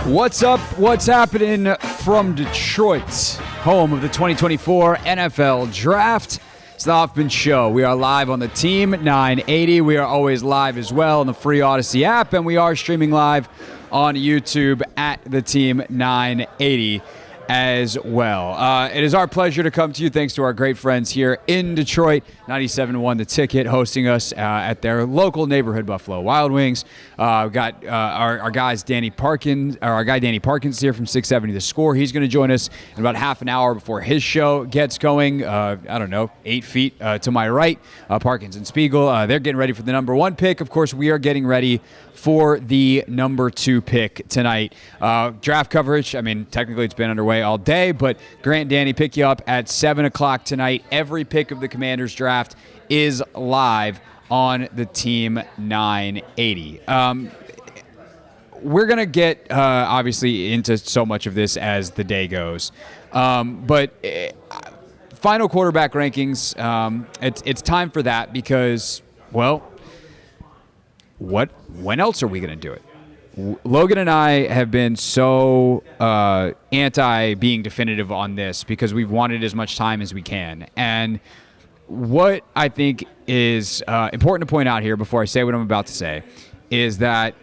What's up? What's happening from Detroit, home of the 2024 NFL Draft? It's the Hoffman Show. We are live on the Team 980. We are always live as well on the free Odyssey app, and we are streaming live on YouTube at the Team 980 as well. It is our pleasure to come to you thanks to our great friends here in Detroit. 97.1 The Ticket hosting us at their local neighborhood Buffalo Wild Wings. We've got our guys Danny Parkins, or our guy Danny Parkins here from 670 The Score. He's going to join us in about half an hour before his show gets going. 8 feet to my right, Parkins and Spiegel. They're getting ready for the number 1 pick. Of course, we are getting ready for the number 2 pick tonight. Draft coverage, technically it's been underway all day, but Grant and Danny pick you up at 7 o'clock tonight. Every pick of the Commanders draft is live on the Team 980. We're going to get, obviously, into so much of this as the day goes. But final quarterback rankings, it's time for that because, well, when else are we going to do it? Logan and I have been so anti being definitive on this because we've wanted as much time as we can. And what I think is important to point out here before I say what I'm about to say is that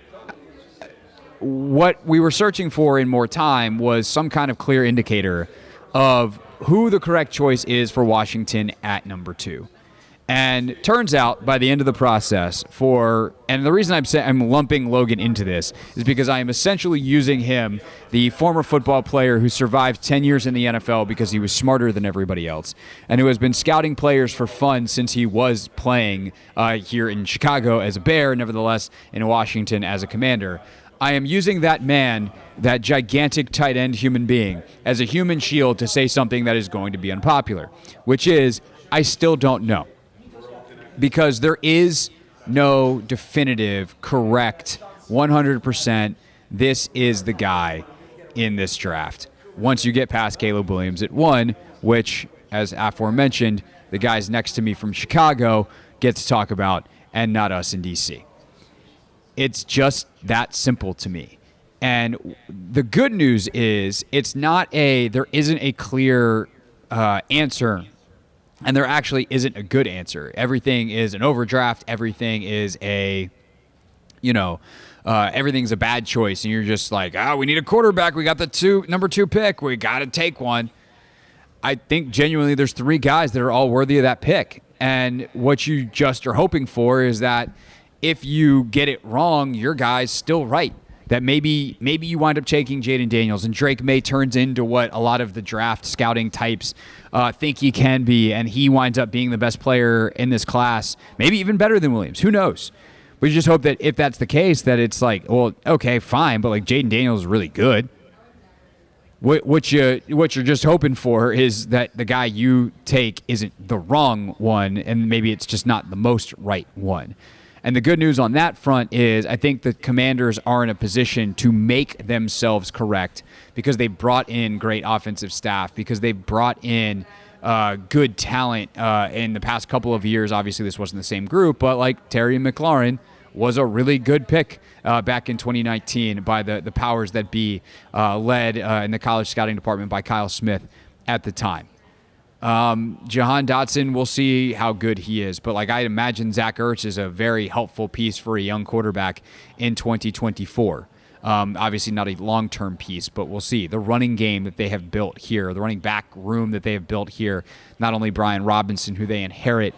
what we were searching for in more time was some kind of clear indicator of who the correct choice is for Washington at number 2. And turns out by the end of the process and the reason I'm lumping Logan into this is because I am essentially using him, the former football player who survived 10 years in the NFL because he was smarter than everybody else and who has been scouting players for fun since he was playing here in Chicago as a Bear, nevertheless in Washington as a Commander. I am using that man, that gigantic tight end human being, as a human shield to say something that is going to be unpopular, which is I still don't know. Because there is no definitive, correct, 100%, this is the guy in this draft. Once you get past Caleb Williams at 1, which, as aforementioned, the guys next to me from Chicago get to talk about, and not us in D.C. It's just that simple to me. And the good news is there isn't a clear answer. And there actually isn't a good answer. Everything is an overdraft. Everything is everything's a bad choice. And you're just like, we need a quarterback. We got the number 2 pick. We got to take one. I think genuinely there's 3 guys that are all worthy of that pick. And what you just are hoping for is that if you get it wrong, your guy's still right. That maybe you wind up taking Jayden Daniels and Drake Maye turns into what a lot of the draft scouting types think he can be, and he winds up being the best player in this class, maybe even better than Williams. Who knows? We just hope that if that's the case, that it's like, well, okay, fine, but like Jayden Daniels is really good. What you're just hoping for is that the guy you take isn't the wrong one, and maybe it's just not the most right one. And the good news on that front is I think the Commanders are in a position to make themselves correct because they brought in great offensive staff, because they brought in good talent in the past couple of years. Obviously, this wasn't the same group, but like Terry McLaurin was a really good pick back in 2019 by the powers that be, led in the college scouting department by Kyle Smith at the time. Jahan Dotson, we'll see how good he is. But like I imagine Zach Ertz is a very helpful piece for a young quarterback in 2024. Obviously not a long-term piece, but we'll see. The running game that they have built here, the running back room that they have built here, not only Brian Robinson, who they inherit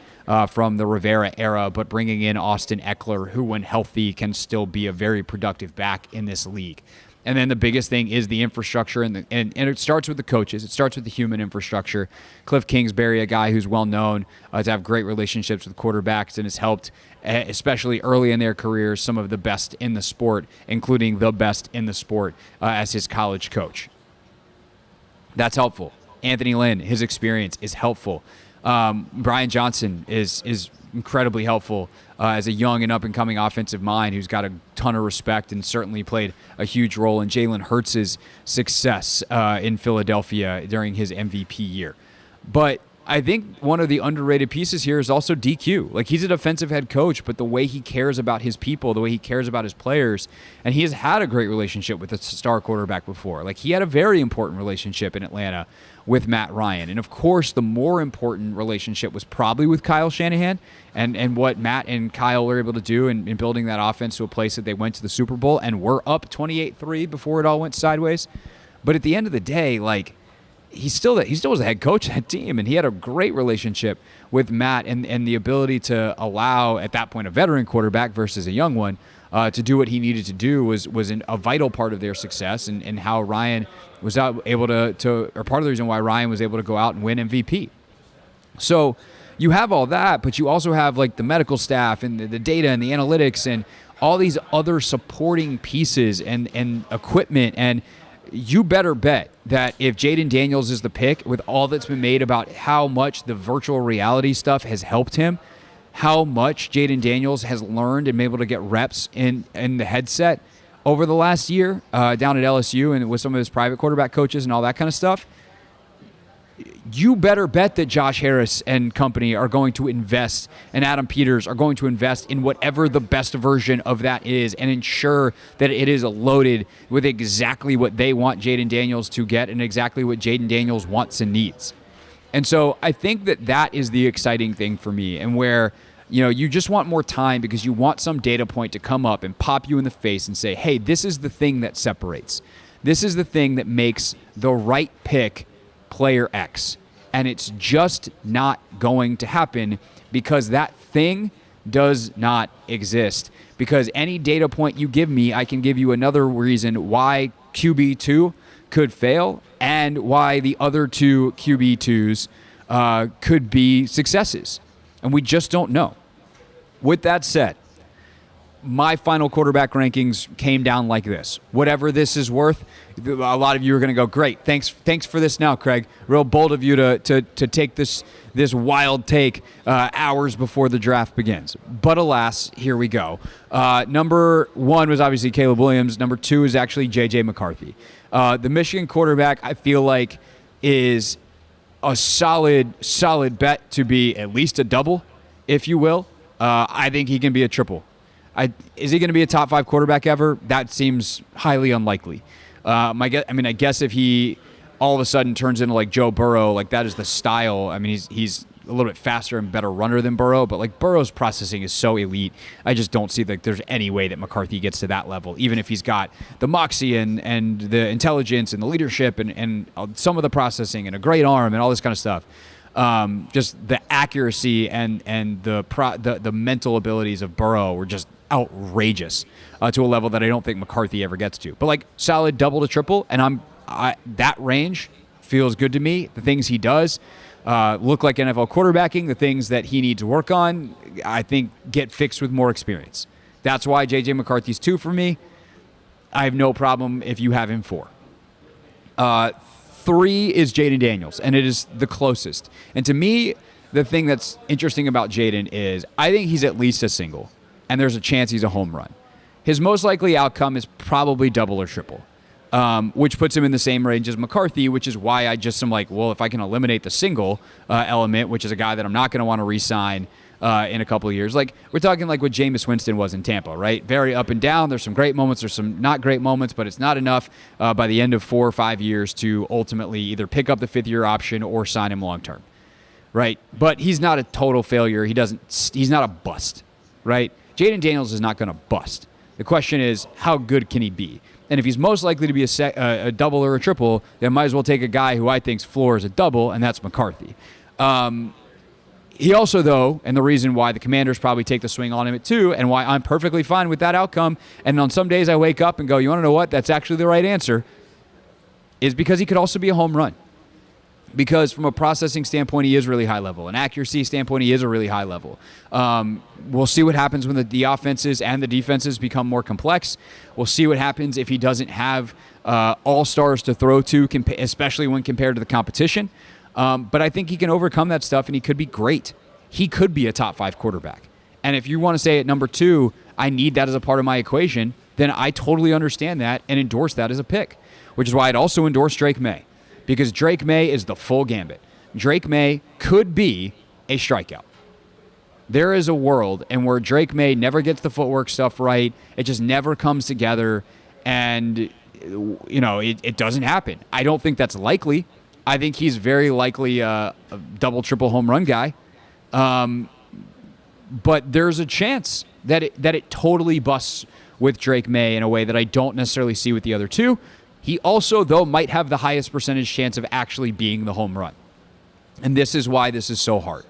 from the Rivera era, but bringing in Austin Eckler, who when healthy can still be a very productive back in this league. And then the biggest thing is the infrastructure, and it starts with the coaches. It starts with the human infrastructure. Cliff Kingsbury, a guy who's well known to have great relationships with quarterbacks and has helped, especially early in their careers, some of the best in the sport, including the best in the sport as his college coach. That's helpful. Anthony Lynn, his experience is helpful. Brian Johnson is incredibly helpful as a young and up-and-coming offensive mind who's got a ton of respect and certainly played a huge role in Jalen Hurts' success in Philadelphia during his MVP year. But I think one of the underrated pieces here is also DQ. Like, he's a defensive head coach, but the way he cares about his people, the way he cares about his players, and he has had a great relationship with a star quarterback before. Like, he had a very important relationship in Atlanta with Matt Ryan. And, of course, the more important relationship was probably with Kyle Shanahan and what Matt and Kyle were able to do in building that offense to a place that they went to the Super Bowl and were up 28-3 before it all went sideways. But at the end of the day, like, he still was a head coach of that team, and he had a great relationship with Matt and the ability to allow, at that point, a veteran quarterback versus a young one to do what he needed to do was a vital part of their success and how Ryan was able to, or part of the reason why Ryan was able to go out and win MVP. So you have all that, but you also have like the medical staff and the data and the analytics and all these other supporting pieces and equipment. And you better bet that if Jayden Daniels is the pick, with all that's been made about how much the virtual reality stuff has helped him, how much Jayden Daniels has learned and been able to get reps in the headset over the last year down at LSU and with some of his private quarterback coaches and all that kind of stuff, you better bet that Josh Harris and company are going to invest, and Adam Peters are going to invest in whatever the best version of that is and ensure that it is loaded with exactly what they want Jayden Daniels to get and exactly what Jayden Daniels wants and needs. And so I think that is the exciting thing for me, and where you just want more time because you want some data point to come up and pop you in the face and say, hey, this is the thing that separates. This is the thing that makes the right pick player X. And it's just not going to happen because that thing does not exist. Because any data point you give me, I can give you another reason why QB2 could fail and why the other two QB2s could be successes. And we just don't know. With that said, my final quarterback rankings came down like this. Whatever this is worth, a lot of you are going to go, great, thanks for this now, Craig. Real bold of you to take this wild take hours before the draft begins. But alas, here we go. Number 1 was obviously Caleb Williams. Number 2 is actually JJ McCarthy. The Michigan quarterback, I feel like, is a solid bet to be at least a double, if you will. I think he can be a triple. Is he going to be a top 5 quarterback ever? That seems highly unlikely. I guess if he all of a sudden turns into like Joe Burrow, like that is the style. I mean, he's a little bit faster and better runner than Burrow, but like Burrow's processing is so elite. I just don't see that there's any way that McCarthy gets to that level, even if he's got the moxie and the intelligence and the leadership and some of the processing and a great arm and all this kind of stuff. Just the accuracy and the mental abilities of Burrow were just outrageous to a level that I don't think McCarthy ever gets to. But like solid double to triple, and that range feels good to me. The things he does look like NFL quarterbacking. The things that he needs to work on, I think, get fixed with more experience. That's why JJ McCarthy's 2 for me. I have no problem if you have him 4. 3 is Jayden Daniels, and it is the closest. And to me, the thing that's interesting about Jayden is I think he's at least a single, and there's a chance he's a home run. His most likely outcome is probably double or triple, which puts him in the same range as McCarthy, which is why I just am like, well, if I can eliminate the single element, which is a guy that I'm not going to want to re-sign in a couple of years. Like, we're talking like what Jameis Winston was in Tampa, right? Very up and down. There's some great moments. There's some not great moments, but it's not enough by the end of 4 or 5 years to ultimately either pick up the 5th-year option or sign him long-term, right? But he's not a total failure. He's not a bust, right? Jayden Daniels is not going to bust. The question is, how good can he be? And if he's most likely to be a double or a triple, then might as well take a guy who I think's floor is a double, and that's McCarthy. He also, though, and the reason why the Commanders probably take the swing on him at 2 and why I'm perfectly fine with that outcome, and on some days I wake up and go, you want to know what? That's actually the right answer, is because he could also be a home run. Because from a processing standpoint, he is really high level. An accuracy standpoint, he is a really high level. We'll see what happens when the offenses and the defenses become more complex. We'll see what happens if he doesn't have all-stars to throw to, especially when compared to the competition. But I think he can overcome that stuff, and he could be great. He could be a top 5 quarterback. And if you want to say at number 2, I need that as a part of my equation, then I totally understand that and endorse that as a pick, which is why I'd also endorse Drake Maye. Because Drake Maye is the full gambit. Drake Maye could be a strikeout. There is a world and where Drake Maye never gets the footwork stuff right. It just never comes together, and it doesn't happen. I don't think that's likely. I think he's very likely a double, triple home run guy. But there's a chance that it totally busts with Drake Maye in a way that I don't necessarily see with the other two. He also, though, might have the highest percentage chance of actually being the home run. And this is why this is so hard.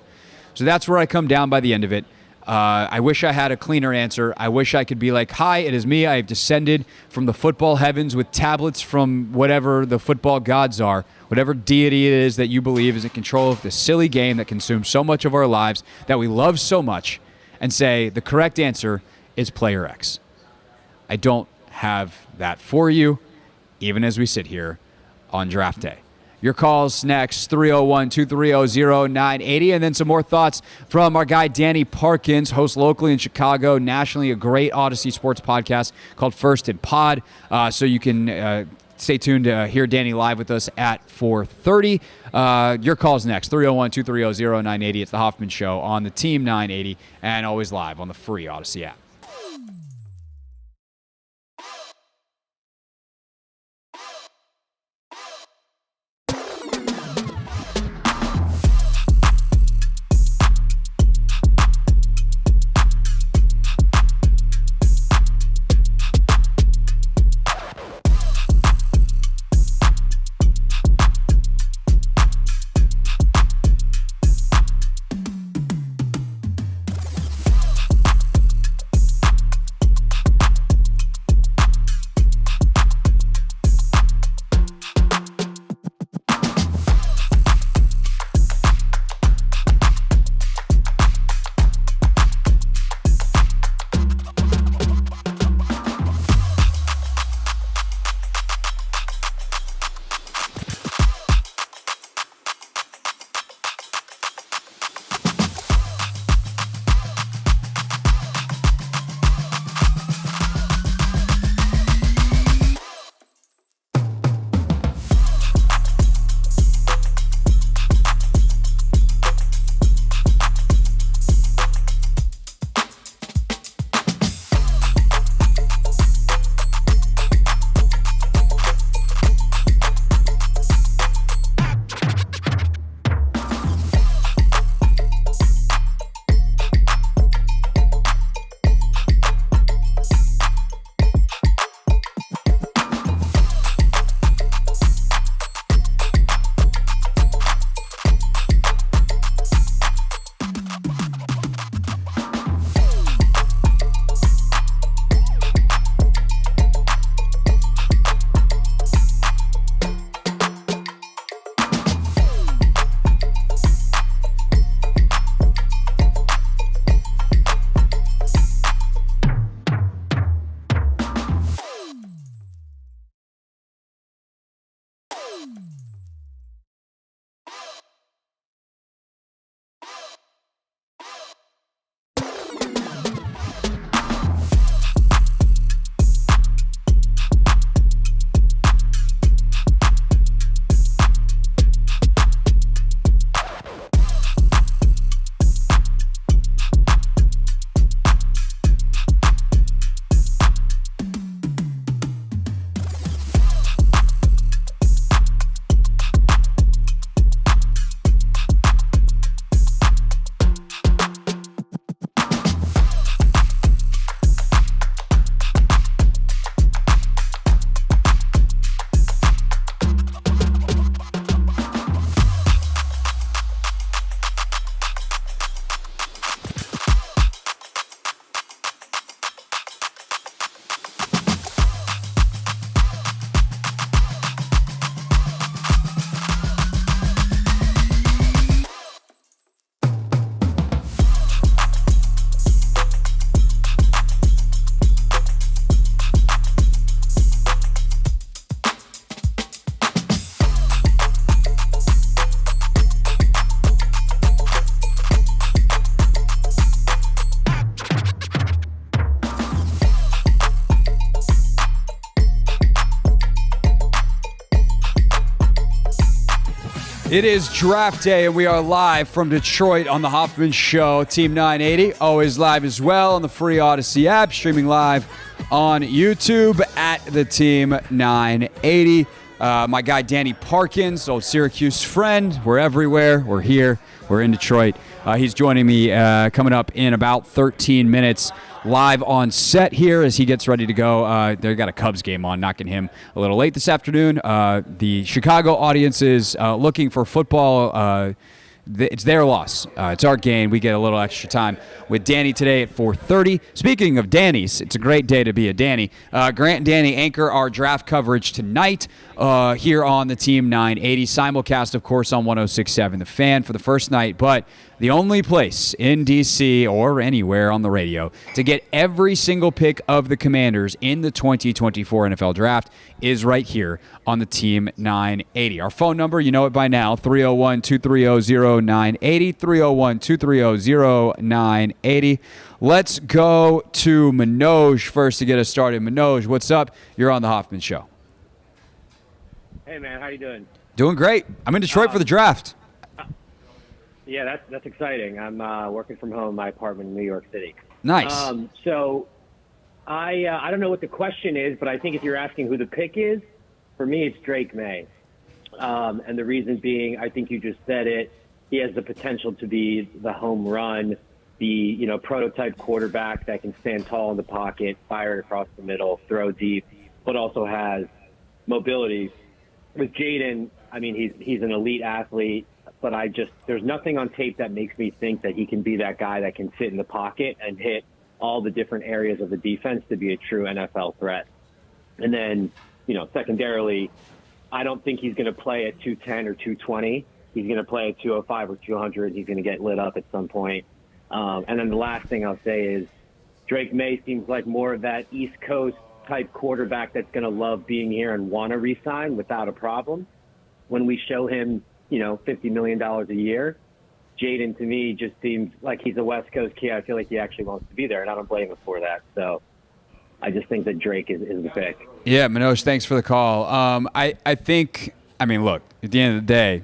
So that's where I come down by the end of it. I wish I had a cleaner answer. I wish I could be like, hi, it is me. I have descended from the football heavens with tablets from whatever the football gods are, whatever deity it is that you believe is in control of this silly game that consumes so much of our lives, that we love so much, and say the correct answer is player X. I don't have that for you, even as we sit here on draft day. Your calls next, 301-230-0980. And then some more thoughts from our guy, Danny Parkins, host locally in Chicago, nationally, a great Odyssey sports podcast called First and Pod. So you can stay tuned to hear Danny live with us at 4:30. Your calls next, 301-230-0980. It's the Hoffman Show on the Team 980 and always live on the free Odyssey app. It is draft day, and we are live from Detroit on the Hoffman Show. Team 980, always live as well on the free Odyssey app, streaming live on YouTube at the Team 980. My guy Danny Parkins, old Syracuse friend. We're everywhere. We're here. We're in Detroit. He's joining me coming up in about 13 minutes. Live on set here as he gets ready to go. They got a Cubs game on, knocking him a little late this afternoon. The Chicago audience is looking for football. It's their loss. It's our gain. We get a little extra time with Danny today at 4:30. Speaking of Danny's, it's a great day to be a Danny. Grant and Danny anchor our draft coverage tonight here on the Team 980. Simulcast, of course, on 106.7 The Fan for the first night, but the only place in D.C. or anywhere on the radio to get every single pick of the Commanders in the 2024 NFL Draft is right here on the Team 980. Our phone number, you know it by now, 301-230-0980, 301-230-0980. Let's go to Manoj first to get us started. Manoj, what's up? You're on the Hoffman Show. Hey, man, how you doing? Doing great. I'm in Detroit for the draft. Yeah, that's exciting. I'm working from home in my apartment in New York City. Nice. So I don't know what the question is, but I think if you're asking who the pick is, for me it's Drake Maye. And the reason being, I think you just said it, he has the potential to be the home run, the prototype quarterback that can stand tall in the pocket, fire it across the middle, throw deep, but also has mobility. With Jayden, I mean, he's an elite athlete, but there's nothing on tape that makes me think that he can be that guy that can sit in the pocket and hit all the different areas of the defense to be a true NFL threat. And then, secondarily, I don't think he's going to play at 210 or 220. He's going to play at 205 or 200. He's going to get lit up at some point. And then the last thing I'll say is Drake Maye seems like more of that East Coast type quarterback that's going to love being here and want to re-sign without a problem. When we show him, $50 million a year, Jayden, to me, just seems like he's a West Coast kid. I feel like he actually wants to be there, and I don't blame him for that. So I just think that Drake is the pick. Yeah, Manoj, thanks for the call. I think, look, at the end of the day,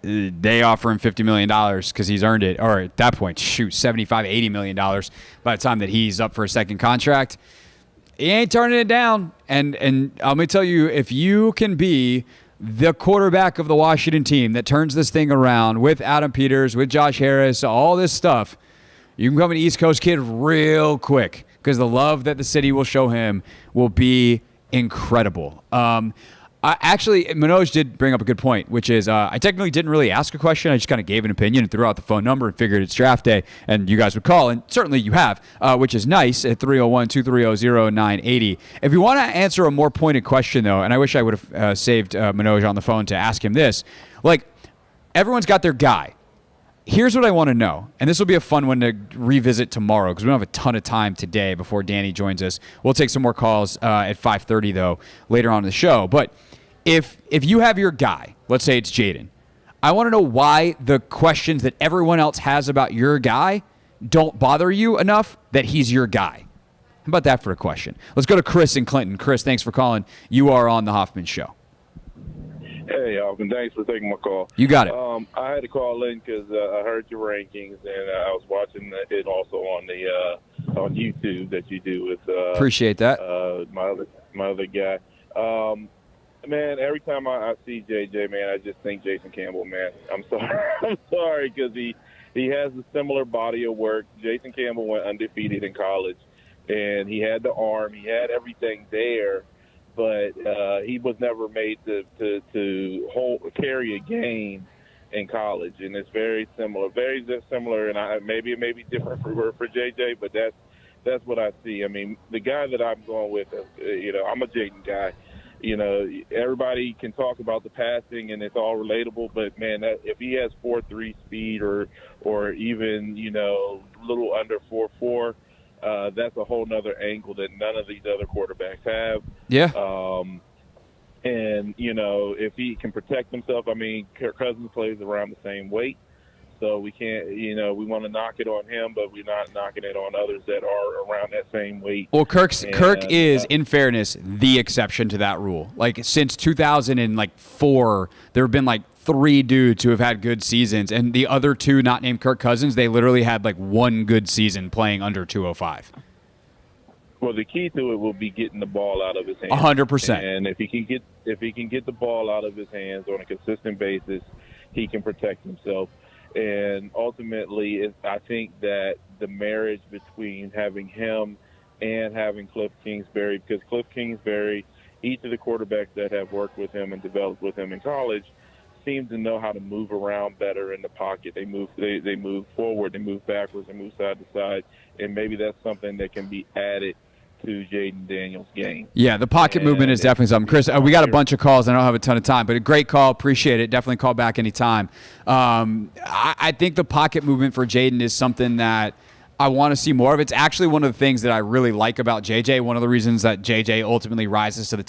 they offer him $50 million because he's earned it. Or at that point, $75, $80 million by the time that he's up for a second contract. He ain't turning it down. And let me tell you, if you can be the quarterback of the Washington team that turns this thing around with Adam Peters, with Josh Harris, all this stuff, you can become an East Coast kid real quick because the love that the city will show him will be incredible. Actually, Manoj did bring up a good point, which is I technically didn't really ask a question. I just kind of gave an opinion and threw out the phone number and figured it's draft day, and you guys would call, and certainly you have, which is nice, at 301-230-0980. If you want to answer a more pointed question, though, and I wish I would have saved Manoj on the phone to ask him this, like, everyone's got their guy. Here's what I want to know, and this will be a fun one to revisit tomorrow because we don't have a ton of time today before Danny joins us. We'll take some more calls at 5:30, though, later on in the show. But if you have your guy, let's say it's Jayden, I want to know why the questions that everyone else has about your guy don't bother you enough that he's your guy. How about that for a question? Let's go to Chris in Clinton. Chris, thanks for calling. You are on the Hoffman Show. Hey, Alvin, thanks for taking my call. You got it. I had to call in because I heard your rankings, and I was watching it also on on YouTube that you do with appreciate that. My other guy. Man, every time I see JJ, man, I just think Jason Campbell, man. I'm sorry because he has a similar body of work. Jason Campbell went undefeated in college, and he had the arm, he had everything there. But he was never made to carry a game in college, and it's very similar, and maybe it may be different for JJ, but that's what I see. I mean, the guy that I'm going with, I'm a Jayden guy. Everybody can talk about the passing, and it's all relatable, but man, if he has 4.3 speed or even a little under 4.4. That's a whole nother angle that none of these other quarterbacks have. Yeah. And, if he can protect himself, Kirk Cousins plays around the same weight. So we can't, we want to knock it on him, but we're not knocking it on others that are around that same weight. Well, Kirk is, in fairness, the exception to that rule. Like, since 2004, there have been, 3 dudes who have had good seasons, and the other 2 not named Kirk Cousins, they literally had like 1 good season playing under 205. Well, the key to it will be getting the ball out of his hands. 100%. And if he can get the ball out of his hands on a consistent basis, he can protect himself. And ultimately, I think that the marriage between having him and having Cliff Kingsbury, because Cliff Kingsbury, each of the quarterbacks that have worked with him and developed with him in college, seem to know how to move around better in the pocket. They move forward, they move backwards, they move side to side, and maybe that's something that can be added to Jayden Daniels' game. Yeah, the pocket movement is definitely something. Chris, we got a bunch of calls. I don't have a ton of time, but a great call. Appreciate it. Definitely call back anytime. I think the pocket movement for Jayden is something that I want to see more of. It's actually one of the things that I really like about JJ. One of the reasons that JJ ultimately rises to the top